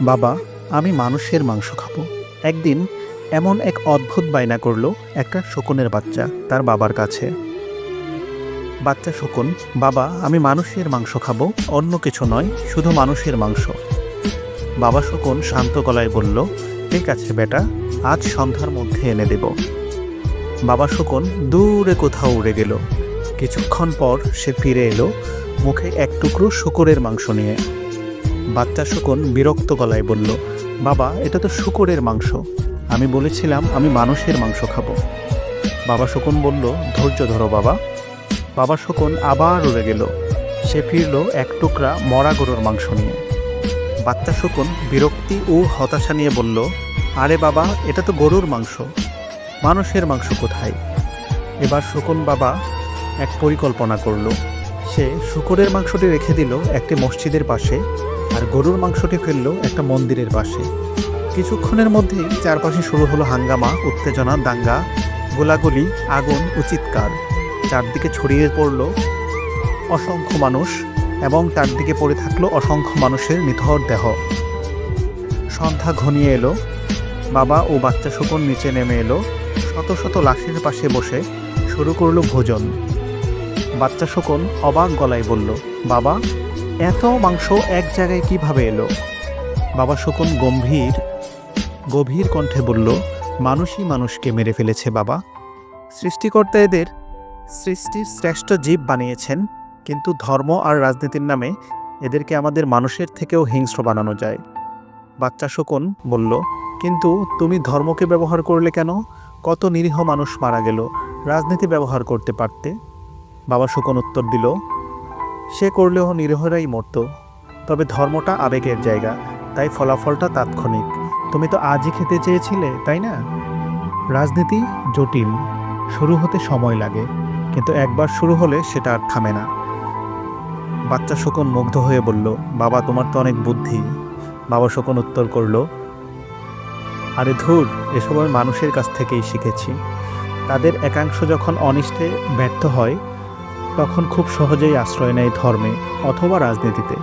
বাবা, আমি মানুষের মাংস খাবো। একদিন এমন এক অদ্ভুত বায়না করলো একটা শকুনের বাচ্চা তার বাবার কাছে। বাচ্চা শকুন, বাবা আমি মানুষের মাংস খাবো, অন্য কিছু নয়, শুধু মানুষের মাংস। বাবা শকুন শান্ত গলায় বলল, ঠিক আছে বেটা, আজ সন্ধ্যার মধ্যে এনে দেব। বাবা শকুন দূরে কোথাও উড়ে গেল। কিছুক্ষণ পর সে ফিরে এলো, মুখে এক টুকরো শূকরের মাংস নিয়ে। বাচ্চা শকুন বিরক্ত গলায় বলল, বাবা এটা তো শূকরের মাংস, আমি বলেছিলাম আমি মানুষের মাংস খাবো। বাবা শকুন বলল, ধৈর্য ধরো বাবা। বাবা শকুন আবার উড়ে গেল। সে ফিরল এক টুকরা মরা গরুর মাংস নিয়ে। বাচ্চা শকুন বিরক্তি ও হতাশা নিয়ে বলল, আরে বাবা এটা তো গরুর মাংস, মানুষের মাংস কোথায়? এবার শকুন বাবা এক পরিকল্পনা করল। সে শূকরের মাংসটি রেখে দিল একটি মসজিদের পাশে, আর গরুর মাংসটি ফেলল একটা মন্দিরের পাশে। কিছুক্ষণের মধ্যেই চারপাশে শুরু হলো হাঙ্গামা, উত্তেজনা, দাঙ্গা, গোলাগুলি, আগুন ও চিৎকার। চারদিকে ছড়িয়ে পড়ল অসংখ্য মানুষ এবং তার দিকে পড়ে থাকলো অসংখ্য মানুষের নিথর দেহ। সন্ধ্যা ঘনিয়ে এলো। বাবা ও বাচ্চা শকুন নিচে নেমে এলো। শত শত লাশের পাশে বসে শুরু করলো ভোজন। বাচ্চা শকুন অবাক গলায় বলল, বাবা এত মাংস এক জায়গায় কিভাবে এলো? বাবা শকুন গভীর কণ্ঠে বলল, মানুষই মানুষকে মেরে ফেলেছে বাবা। সৃষ্টিকর্তা এদের সৃষ্টির শ্রেষ্ঠ জীব বানিয়েছেন, কিন্তু ধর্ম আর রাজনীতির নামে এদেরকে আমাদের মানুষের থেকেও হিংস্র বানানো যায়। বাচ্চা শকুন বলল, কিন্তু তুমি ধর্মকে ব্যবহার করলে কেন? কত নিরীহ মানুষ মারা গেল, রাজনীতি ব্যবহার করতে পারতে। বাবা শকুন উত্তর দিল, সে করলেও নিরীহরাই মরত, তবে ধর্মটা আবেগের জায়গা, তাই ফলাফলটা তাৎক্ষণিক। তুমি তো আজই খেতে চেয়েছিলে, তাই না? রাজনীতি জটিল, শুরু হতে সময় লাগে, কিন্তু একবার শুরু হলে সেটা আর থামে না। বাচ্চা শকুন মুগ্ধ হয়ে বলল, বাবা তোমার তো অনেক বুদ্ধি। বাবা শকুন উত্তর করল, আরে ধুর, এসব আমি মানুষের কাছ থেকেই শিখেছি। তাদের একাংশ যখন অনিষ্টে ব্যর্থ হয় তখন খুব সহজেই আশ্রয় নেয় ধর্মে অথবা রাজনীতিতে।